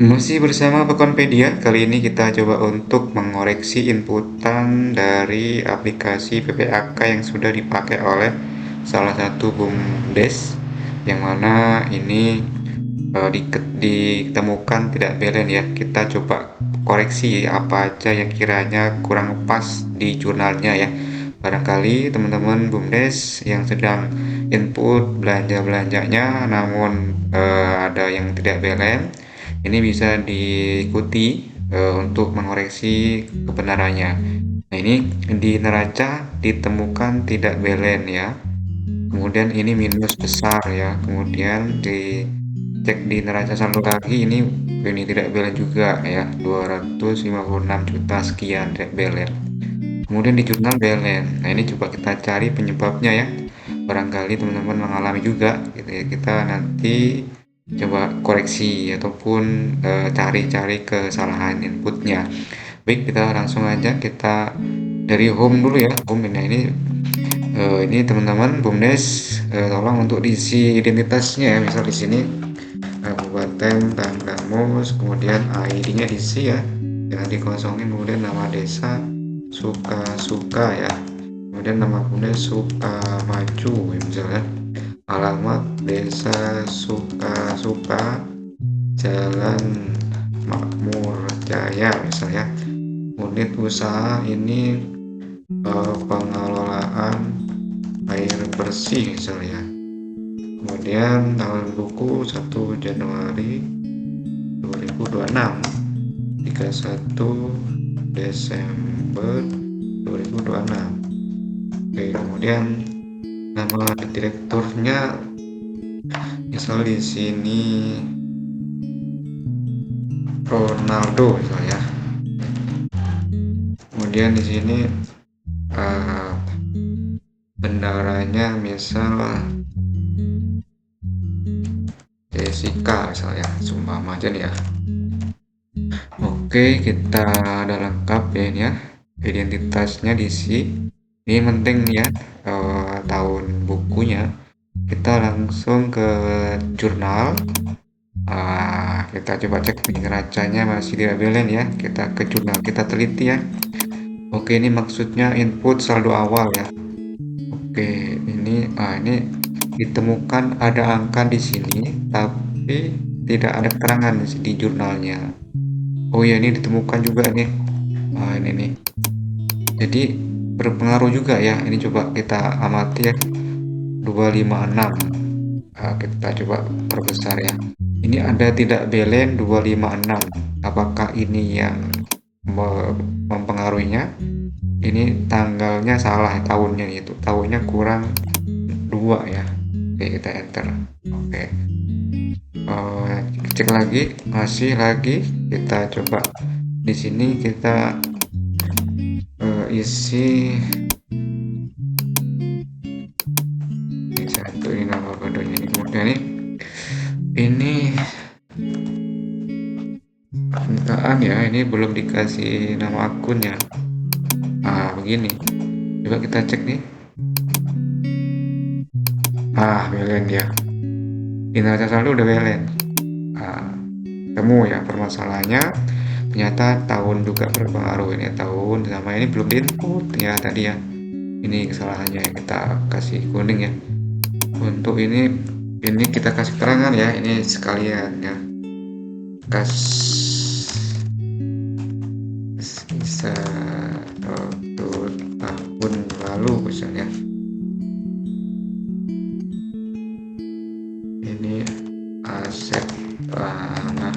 Masih bersama Pekonpedia, kali ini kita coba untuk mengoreksi inputan dari aplikasi PPAK yang sudah dipakai oleh salah satu BUMDes, yang mana ini ditemukan tidak balance ya. Kita coba koreksi apa aja yang kiranya kurang pas di jurnalnya ya. Barangkali teman-teman BUMDes yang sedang input belanja-belanjanya namun ada yang tidak balance, ini bisa diikuti untuk mengoreksi kebenarannya. Nah, ini di neraca ditemukan tidak balance ya. Kemudian ini minus besar ya. Kemudian dicek di neraca saldo lagi, ini tidak balance juga ya. 256 juta sekian tidak balance. Kemudian di jurnal balance. Nah, ini coba kita cari penyebabnya ya. Barangkali teman-teman mengalami juga gitu ya. Kita nanti coba koreksi ataupun cari-cari kesalahan inputnya. Baik, kita langsung aja kita dari home dulu ya. Home ini teman-teman BUMDes tolong untuk diisi identitasnya ya. Misal di sini Kabupaten Tanggamus, kemudian ID-nya diisi ya, jangan dikosongin. Kemudian nama desa Suka-Suka ya, kemudian nama BUMDes Sukamaju ya, misalnya alamat desa Suka-Suka, Jalan Makmur Jaya misalnya. Unit usaha ini pengelolaan air bersih misalnya. Kemudian tahun buku 1 Januari 2026, 31 Desember 2026. Oke, kemudian nama direkturnya misal di sini Ronaldo misalnya. Kemudian di sini uh, bendaranya misal Jessica misalnya, sumpah aja nih ya. Oke, kita udah lengkap ya ini ya, identitasnya diisi. Ini penting ya, tahun bukunya. Kita langsung ke jurnal. Kita coba cek nih, neracanya masih tidak balance ya. Kita ke jurnal, kita teliti ya. Oke, ini maksudnya input saldo awal ya. Oke, ini ditemukan ada angka di sini, tapi tidak ada keterangan di jurnalnya. Oh ya, ini ditemukan juga nih. Ini nih. Jadi berpengaruh juga ya. Ini coba kita amati ya. 256. Kita coba perbesar ya. Ini ada tidak balance 256. Apakah ini yang mempengaruhinya? Ini tanggalnya salah, tahunnya itu. Tahunnya kurang 2 ya. Oke, kita enter. Oke. Cek lagi, masih lagi. Kita coba di sini kita isi satu, ini nama kodonya ini. Kemudian ini permintaan ya, ini belum dikasih nama akunnya. Begini, coba kita cek nih. Balance ya, di neraca saldo udah balance. Temu ya permasalahannya, ternyata tahun juga berpengaruh. Ini tahun sama ini belum diinput ya tadi ya. Ini kesalahannya yang kita kasih kuning ya. Untuk ini kita kasih keterangan ya, ini sekalian ya, bisa untuk tahun lalu misalnya. Ini aset tanah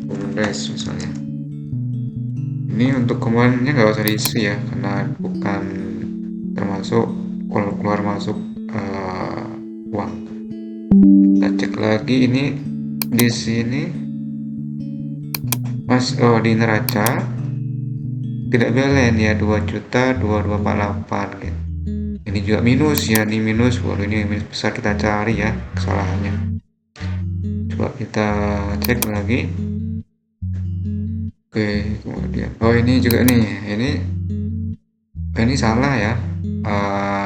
BUMDes misalnya. Ini untuk kemarinnya nggak usah diisi ya, karena bukan termasuk keluar masuk uang. Kita cek lagi ini di sini di neraca tidak balance ya, 2.2248 gitu. Ini juga minus ya, ini minus. Waduh, ini bisa kita cari ya kesalahannya. Coba kita cek lagi. Oke, kemudian ini juga nih, ini salah ya.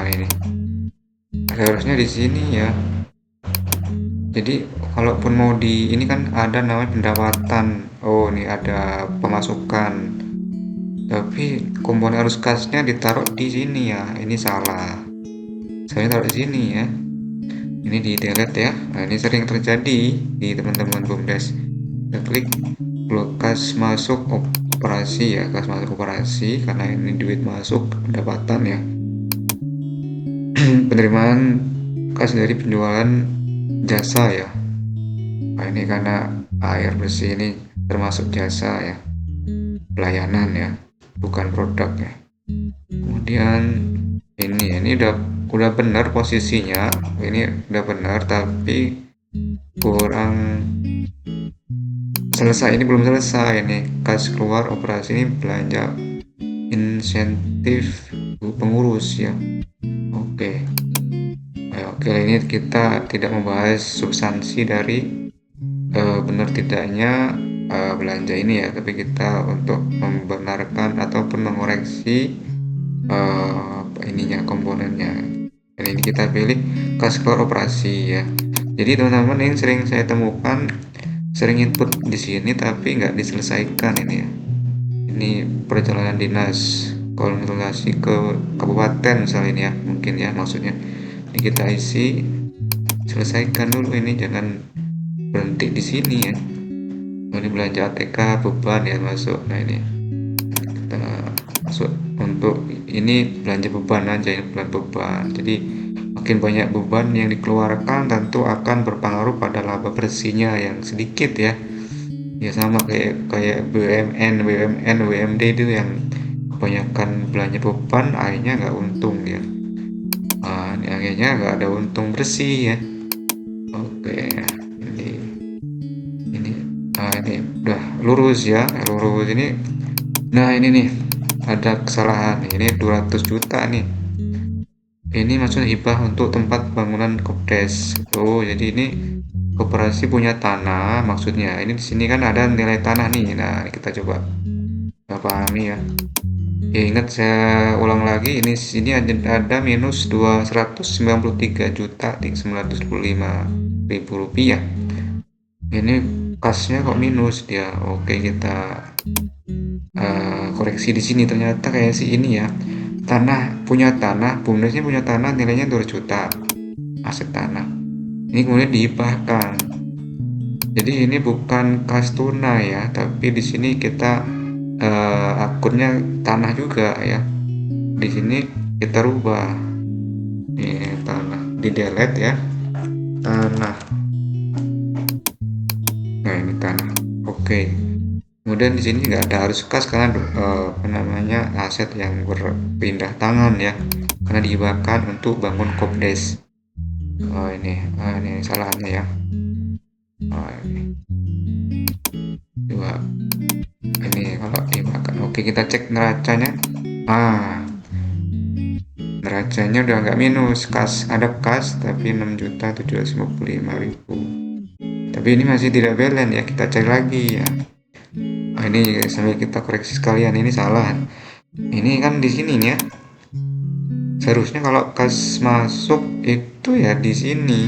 Ini harusnya di sini ya. Jadi kalaupun mau di ini kan ada namanya pendapatan. Oh, ini ada pemasukan. Tapi komponen arus kasnya ditaruh di sini ya. Ini salah. Saya taruh di sini ya. Ini di delete ya. Nah, ini sering terjadi di teman-teman BUMDes. Kita klik kas masuk operasi ya, kas masuk operasi karena ini duit masuk pendapatan ya. Penerimaan kas dari penjualan jasa ya. Nah, ini karena air bersih ini termasuk jasa ya, pelayanan ya, bukan produk ya. Kemudian ini udah benar posisinya, ini udah benar tapi kurang selesai, ini belum selesai. Ini kas keluar operasi ini belanja insentif pengurus ya. Oke. Oke, ini kita tidak membahas substansi dari benar tidaknya belanja ini ya, tapi kita untuk membenarkan ataupun mengoreksi ininya komponennya. Dan ini kita pilih kas keluar operasi ya. Jadi teman-teman yang sering saya temukan sering input di sini tapi nggak diselesaikan ini ya. Ini perjalanan dinas konsultasi ke kabupaten misalnya ini ya, mungkin ya maksudnya. Ini kita isi, selesaikan dulu ini, jangan berhenti di sini ya. Ini belanja ATK beban ya masuk. Nah ini kita masuk untuk ini belanja beban aja ya, beban. Jadi makin banyak beban yang dikeluarkan tentu akan berpengaruh pada laba bersihnya yang sedikit ya. Ya sama kayak BUMN, WMD itu yang kebanyakan belanja beban akhirnya nggak untung ya. Ini akhirnya nggak ada untung bersih ya. Oke, ini ini udah lurus ya, lurus ini. Nah ini nih ada kesalahan, ini 200 juta nih. Ini maksudnya hibah untuk tempat bangunan kopdes. Oh jadi ini koperasi punya tanah maksudnya. Ini di sini kan ada nilai tanah nih. Nah kita coba pahami ya. Ya ingat, saya ulang lagi, ini sini ada minus 293 juta 925.000 rupiah. Ini kasnya kok minus dia. Oke, kita koreksi di sini. Ternyata kayak si ini ya, punya tanah, BUMDesnya punya tanah nilainya 2 juta aset tanah. Ini kemudian dihibahkan. Jadi ini bukan kas tunai ya, tapi di sini kita akunnya tanah juga ya. Di sini kita rubah ini tanah, di delete ya, tanah. Nah ini tanah. Oke. Kemudian di sini nggak ada arus kas karena namanya aset yang berpindah tangan ya, karena dihibahkan untuk bangun kopdes. Oh ini salahnya ya. Oh ini dua. Ini kalau dimakan. Oke, kita cek neracanya. Neracanya udah nggak minus, ada kas tapi 6.755.000. Tapi ini masih tidak balance ya, kita cek lagi ya. Ini sambil kita koreksi sekalian, ini salah. Ini kan di sini ya. Seharusnya kalau kas masuk itu ya di sini.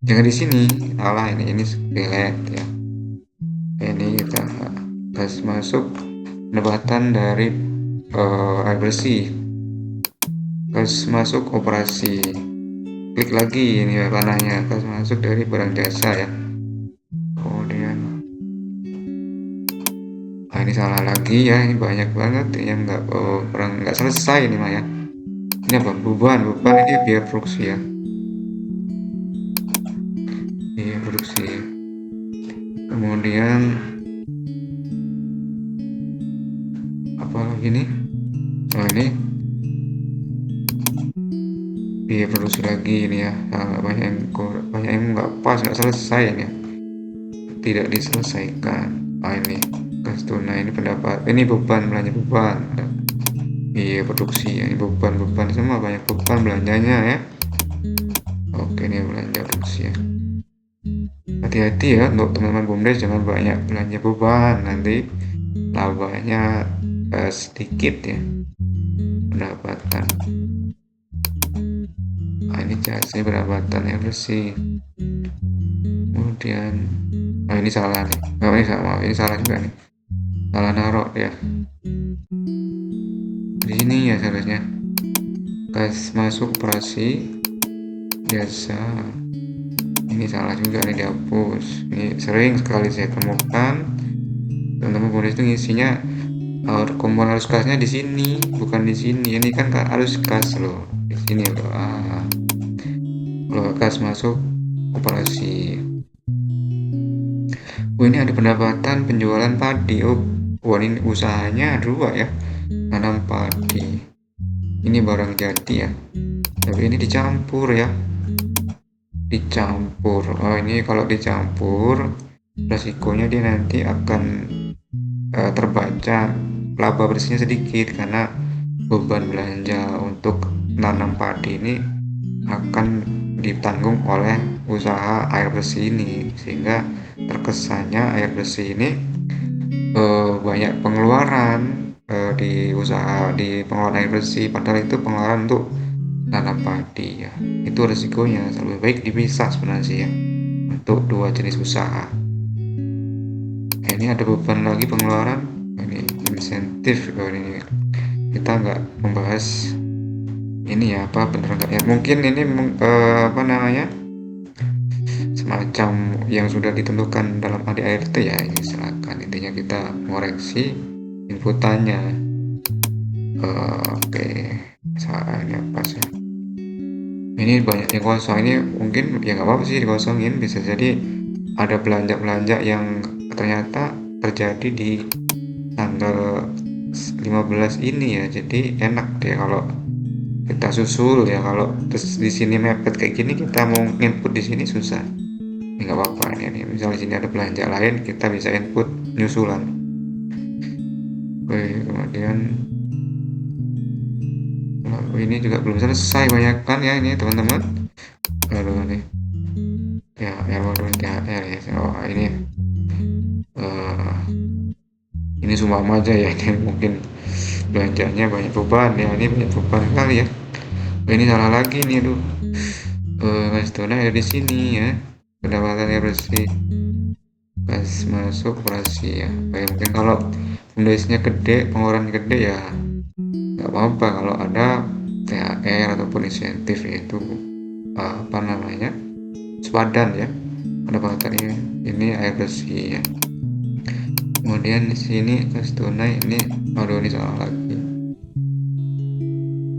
Jangan di sini. Salah ini delete ya. Ini kita kas masuk pendapatan dari air bersih, kas masuk operasi, klik lagi ini ya panahnya, kas masuk dari barang jasa ya. Kemudian ini salah lagi ya, ini banyak banget yang nggak selesai ini mah ya. Ini apa, beban ini biaya produksi ya, biaya produksi ya. Kemudian apa lagi nih, ini biaya produksi lagi ini ya. Banyak yang nggak pas, nggak selesai ini ya, tidak diselesaikan. Ini kas tunai, ini pendapat, ini beban, belanja beban, biaya produksi ya, ini beban semua, banyak beban belanjanya ya. Oke, ini belanja produksi ya. Hati-hati ya untuk teman-teman BUMDes, jangan banyak belanja beban, nanti labanya sedikit ya pendapatan. Ini jasa pendapatan yang bersih. kemudian ini salah nih, ini salah juga nih, salah naruh ya di sini ya seharusnya. Kas masuk operasi biasa, ini salah juga nih, dihapus. Ini sering sekali saya temukan teman-teman bonus itu ngisinya komponen arus kasnya di sini, bukan di sini. Ini kan arus kas loh, di sini loh. Kalau kas masuk operasi. Oh, ini ada pendapatan penjualan padi. Oh, ini usahanya dua ya, nanam padi. Ini barang jadi ya, tapi ini dicampur ya, dicampur. Oh, ini kalau dicampur resikonya dia nanti akan terbaca laba bersihnya sedikit, karena beban belanja untuk nanam padi ini akan ditanggung oleh usaha air bersih ini, sehingga terkesannya air bersih ini banyak pengeluaran di usaha, di pengelolaan air bersih, padahal itu pengeluaran untuk nanam padi ya. Itu resikonya, lebih baik dipisah sebenarnya sih ya, untuk dua jenis usaha. Ini ada beban lagi pengeluaran, ini insentif. Ini kita nggak membahas ini ya, apa bener nggak ya, mungkin ini apa namanya, semacam yang sudah ditentukan dalam ADART ya. Ini silakan, intinya kita mengoreksi inputannya. Oke, ini apa sih, ini banyak yang kosong. Ini mungkin ya nggak apa-apa sih dikosongin, bisa jadi ada belanja yang ternyata terjadi di tanggal 15 ini ya, jadi enak deh kalau kita susul ya. Kalau terus di sini mepet kayak gini, kita mau input di sini susah. Ini nggak apa-apa, ini misalnya di sini ada belanja lain, kita bisa input nyusulan. Oke, kemudian ini juga belum selesai banyak kan ya ini teman-teman. Lalu nih ya, baru THR ya. Oh, ini semua aja ya, ini mungkin belanjanya banyak beban ya, ini banyak beban kali ya. Ini salah lagi nih, aduh. Mas Dona ada di sini ya, pendapatan air bersih pas masuk operasi ya. Mungkin kalau fundasinya gede, pengeluaran gede ya nggak apa-apa kalau ada THR ataupun insentif, yaitu apa namanya, sepadan ya pendapatan ini air bersih ya. Kemudian di sini kas tunai, ini ini salah lagi.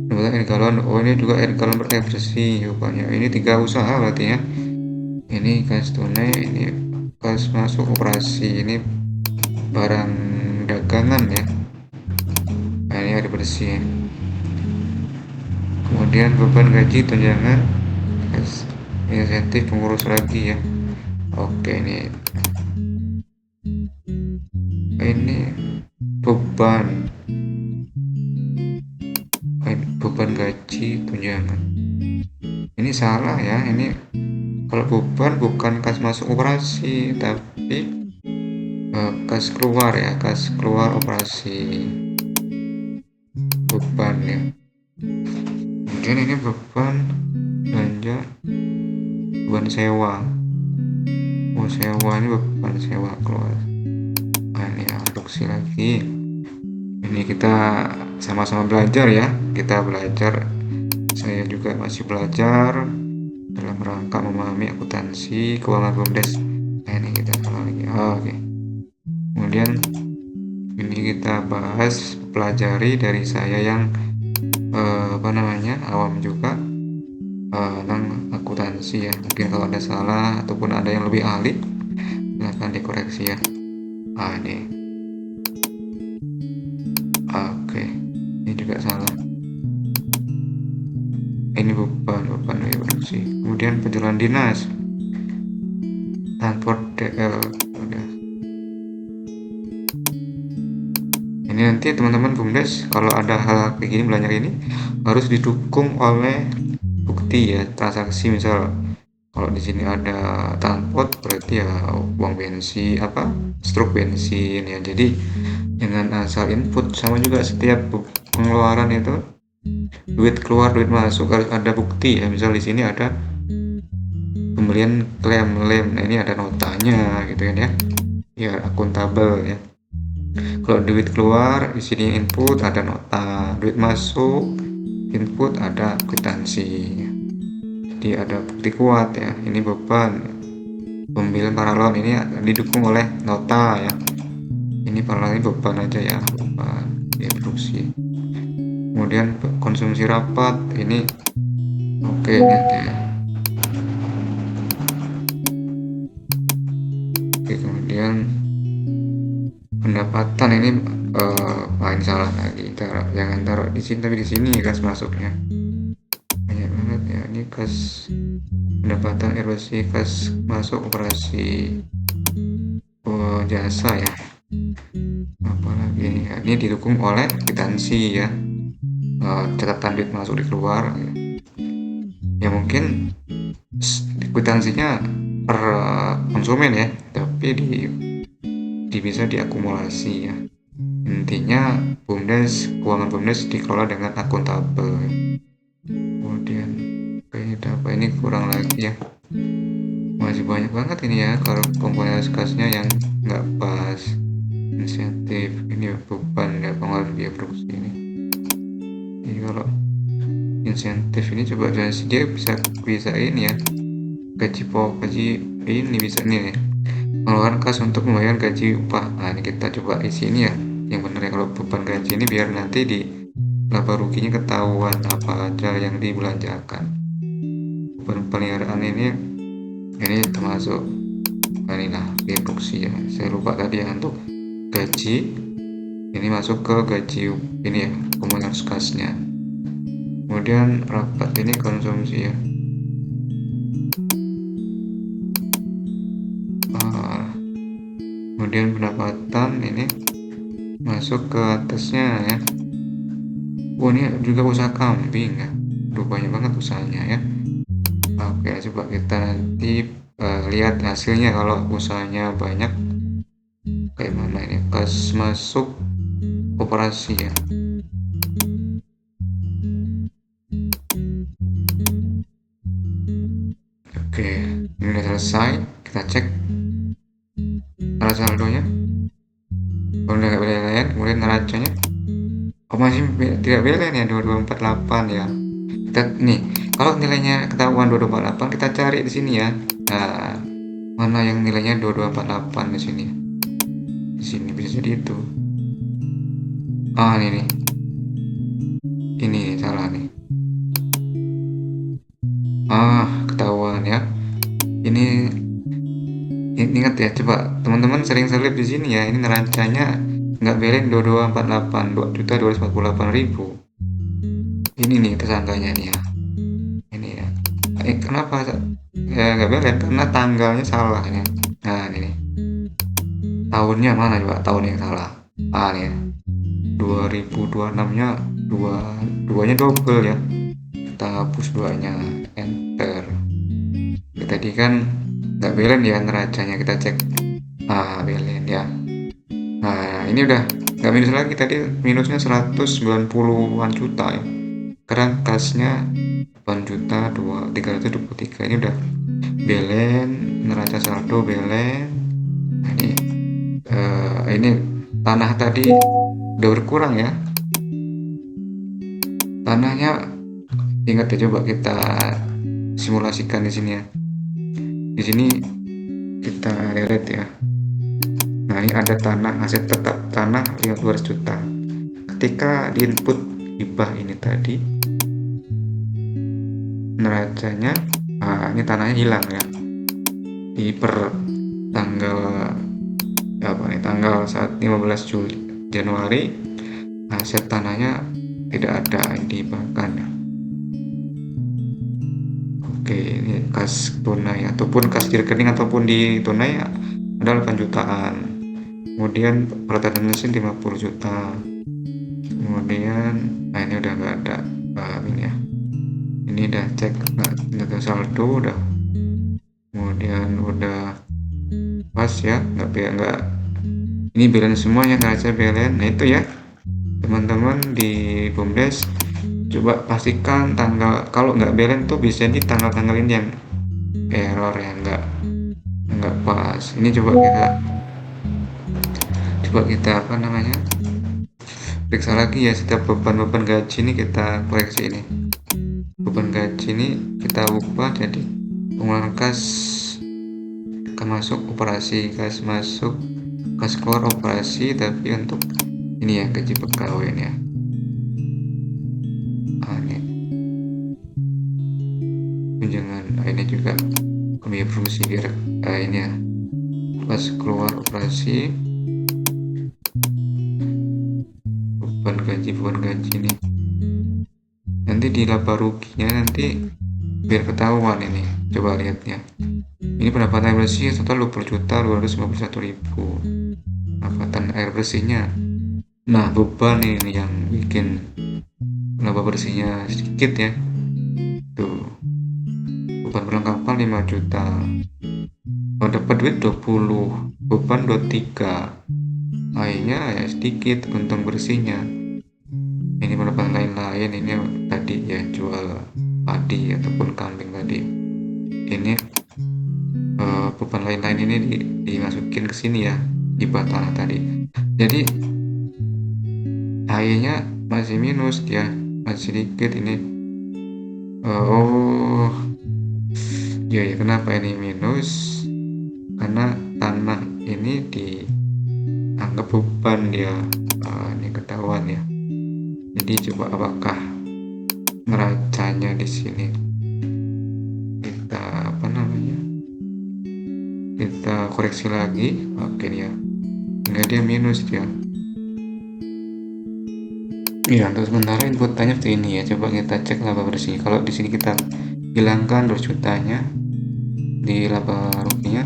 Pendapatan air galon, ini juga air galon air bersih rupanya. Ini 3 usaha berarti ya. Ini kas tunai, ini kas masuk operasi, ini barang dagangan ya. Nah, ini air bersih ya. Kemudian beban gaji tunjangan, insentif pengurus lagi ya. Oke, ini beban gaji tunjangan, ini salah ya. Ini kalau beban bukan kas masuk operasi, tapi kas keluar ya, kas keluar operasi beban ya. Kemudian ini beban belanja, beban sewa. Sewa ini beban sewa keluar. Nah, ini produksi lagi. Ini kita sama-sama belajar ya, kita belajar, saya juga masih belajar dalam rangka memahami akuntansi keuangan BUMDes. Nah, ini kita salah lagi. Oke. Kemudian ini kita bahas, pelajari dari saya yang awam juga tentang akuntansi ya. Mungkin kalau ada salah ataupun ada yang lebih ahli, silahkan dikoreksi ya. Ini oke, ini juga salah. Ini beban produksi. Kemudian penjualan dinas, transport DL. Ini nanti teman-teman BUMDes kalau ada hal kayak gini, belanja ini harus didukung oleh bukti ya, transaksi. Misal kalau di sini ada transport, berarti ya uang bensin, struk bensin ya. Jadi jangan asal input. Sama juga setiap pengeluaran itu, duit keluar duit masuk, harus ada bukti ya. Misal di sini ada Kemudian klaim lem, nah ini ada notanya gitu kan ya, ya akuntabel ya. Kalau duit keluar di sini input ada nota, duit masuk input ada kwitansi. Jadi ada bukti kuat ya, ini beban. Pembiayaan paralon ini didukung oleh nota ya. Ini paralon ini beban aja ya, beban biaya produksi. Kemudian konsumsi rapat ini oke gitu ya. Oke, kemudian pendapatan ini ini salah lagi, jangan taruh di sini tapi di sini kas masuknya banyak banget ya. Ini kas pendapatan erosi, kas masuk operasi jasa ya, apalagi ini ya, ini didukung oleh kwitansi ya, catatan duit masuk di keluar ya, mungkin kwitansinya per konsumen ya, tapi bisa diakumulasi ya. Intinya keuangan BUMDes dikelola dengan akuntabel. Kemudian ini kurang lagi ya, masih banyak banget ini ya kalau komponen kasnya yang nggak pas. Insentif ini beban ya, pengeluaran biaya produksi ini. Jadi kalau insentif ini coba dia bisa ini ya, gaji ini bisa nih ya, pengeluaran kas untuk membayar gaji upah. Nah ini kita coba isi ini ya yang benar ya, kalau beban gaji ini biar nanti di laba ruginya ketahuan apa aja yang dibelanjakan. Beban peliharaan ini termasuk inilah biaya produksi ya, saya lupa tadi ya, untuk gaji ini masuk ke gaji ini ya, komunitas kasnya. Kemudian rapat ini konsumsi ya, kemudian pendapatan ini masuk ke atasnya ya. Ini juga usaha kambing ya, banyak banget usahanya ya. Oke, coba kita nanti lihat hasilnya kalau usahanya banyak kayak mana ini, kas masuk operasi ya. Oke, ini udah selesai, kita cek neraca saldonya. Kalau udah nggak belen, kemudian neracanya masih tidak belen ya, 2248 ya. Kita nih, kalau nilainya ketahuan 2248 kita cari di sini ya. Nah, mana yang nilainya 2248 di sini? Di sini bisa jadi itu. Ini nih. Ini salah nih. Ketahuan ya. Ini ingat ya, coba teman-teman sering selip di sini ya. Ini neracanya nggak belen 2248, 2.248.000. Ini nih tersangkanya nih ya. Ini ya. Kenapa ya nggak belen? Karena tanggalnya salah ya. Nah ini nih. Tahunnya mana coba tahun yang salah? Nih ya. 2026 nya duanya double ya, kita hapus duanya, enter. Tadi kan nggak belen ya neracanya, kita cek belen ya. Nah ini udah nggak minus lagi, tadi minusnya 190-an juta ya, karena kasnya 8.323.000. Ini udah belen, neraca saldo belen. Nah, ini tanah tadi udah berkurang ya, tanahnya. Ingat ya, coba kita simulasikan di sini ya. Di sini kita lihat ya. Nah ini ada tanah, aset tetap tanah 200 juta. Ketika di input hibah ini tadi, neracanya ini tanahnya hilang ya, di per tanggal tanggal 15 Januari aset tanahnya tidak ada, dihibahkan ya. Oke, ini kas tunai ataupun kas di rekening ataupun di tunai ada 8 jutaan. Kemudian peralatan mesin 50 juta. Kemudian ini udah nggak ada ini ya. Ini udah cek nggak saldo udah. Kemudian udah pas ya, nggak ini belen semuanya, neraca belen. Nah itu ya teman-teman di BUMDes, coba pastikan tanggal, kalau nggak belen tuh bisa di tanggal-tanggal ini yang error ya, nggak pas. Ini coba kita apa namanya, periksa lagi ya setiap beban-beban gaji ini kita koreksi ini. Beban gaji ini kita ubah jadi pengeluaran kas masuk operasi, kas masuk, kas keluar operasi, tapi untuk ini ya gaji pegawai ini ya. Ini tunjangan, ini juga biaya promosi biar ini ya, kas keluar operasi, beban gaji ini. Nanti di laba ruginya nanti biar ketahuan ini, coba lihat ya. Ini pendapatan air bersih total 20.251.000 pendapatan air bersihnya. Nah, beban ini yang bikin laba bersihnya sedikit ya. Tuh, beban perlengkapan 5 juta. Kalau dapat duit 20, beban 23. Akhirnya ya sedikit untung bersihnya. Ini pendapatan lain-lain, ini tadi ya jual padi ataupun kambing tadi. Ini beban lain-lain ini dimasukin ke sini ya, hibah tanah tadi. Jadi akhirnya masih minus dia, masih sedikit ini. Oh ya, kenapa ini minus? Karena tanah ini dianggap beban dia. Ini ketahuan ya. Jadi coba apakah neracanya di sini kita apa namanya, kita koreksi lagi. Oke ya, hingga dia minus dia. Ya, untuk sementara inputannya seperti ini ya. Coba kita cek laba bersih. Kalau di sini kita hilangkan 2 jutanya di laba ruginya.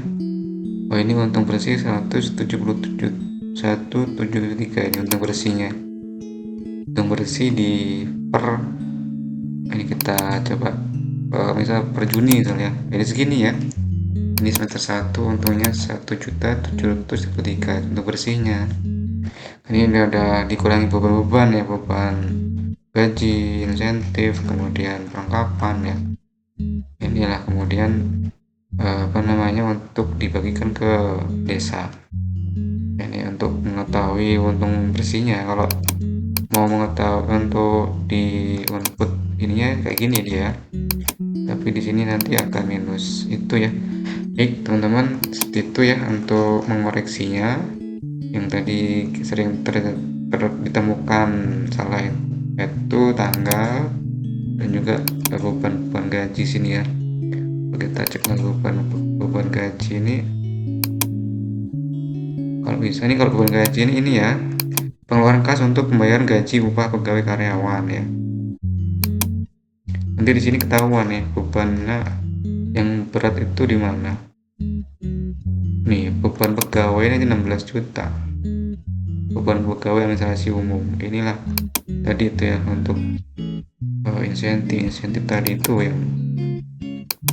Oh, ini untung bersih 177.173 ini untung bersihnya. Untung bersih di per ini kita coba misal per Juni misalnya. Ini segini ya. Ini semester 1 untungnya 1.733 untuk bersihnya. Ini ada dikurangi beban-beban ya, beban gaji, insentif, kemudian perlengkapan ya. Inilah kemudian apa namanya, untuk dibagikan ke desa. Ini untuk mengetahui untung bersihnya. Kalau mau mengetahui untuk di input ininya kayak gini dia, tapi di sini nanti akan minus itu ya. Baik teman-teman, itu ya untuk mengoreksinya yang tadi sering ditemukan salah, yaitu tanggal dan juga beban gaji sini ya. Kita cek lagi beban gaji ini. Kalau bisa nih, kalau beban gaji ini ya, pengeluaran kas untuk pembayaran gaji upah pegawai karyawan ya. Nanti di sini ketahuan ya bebannya yang berat itu di mana. Nih, beban pegawai ini 16 juta. Beban pegawai administrasi umum. Inilah tadi itu ya untuk insentif tadi itu yang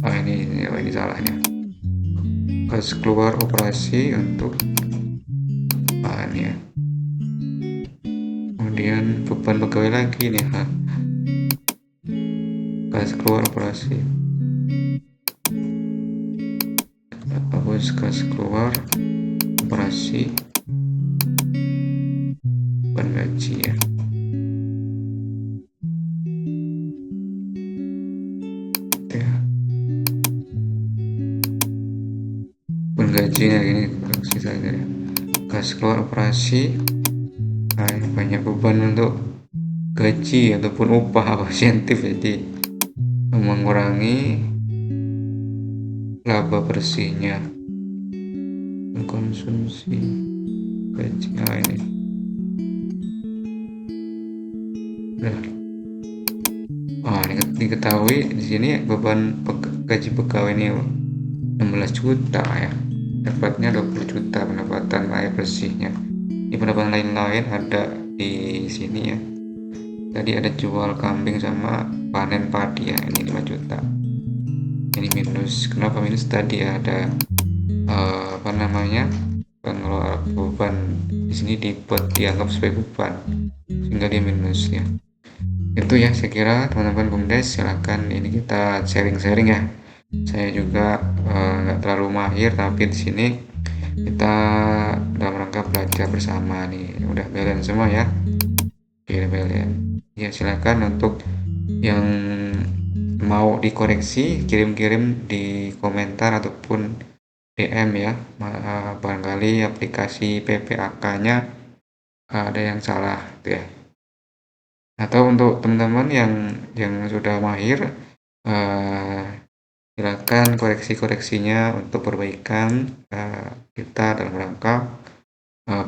ini salahnya. Kas keluar operasi untuk ini ya. Kemudian beban pegawai lagi nih, kas keluar operasi. Hapus kas keluar operasi beban gaji ya. Beban gajinya ini koreksi saja ya. Kas keluar operasi. Banyak beban untuk gaji ataupun upah insentif, jadi mengurangi laba bersihnya. Konsumsi gaji ini ini diketahui di sini beban gaji pegawai ini 16 juta ya, dapatnya 20 juta pendapatan air bersihnya. Ini pendapatan lain-lain ada di sini ya. Tadi ada jual kambing sama panen padi ya, ini 5 juta. Ini minus. Kenapa minus? Tadi ada apa namanya, pengeluaran beban di sini dianggap sebagai beban sehingga dia minus ya. Itu ya, saya kira teman-teman BUMDes silahkan ini kita sharing-sharing ya. Saya juga nggak terlalu mahir, tapi di sini kita dalam rangka belajar bersama nih. Udah balance semua ya. Oke, balance. Ya, silakan untuk yang mau dikoreksi kirim-kirim di komentar ataupun DM ya. Barangkali aplikasi PPAK-nya ada yang salah gitu ya. Atau untuk teman-teman yang sudah mahir, eh, silakan koreksi-koreksinya untuk perbaikan kita dalam rangka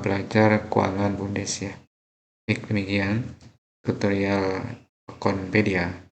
belajar keuangan Bundes ya. Baik, demikian tutorial Akunpedia.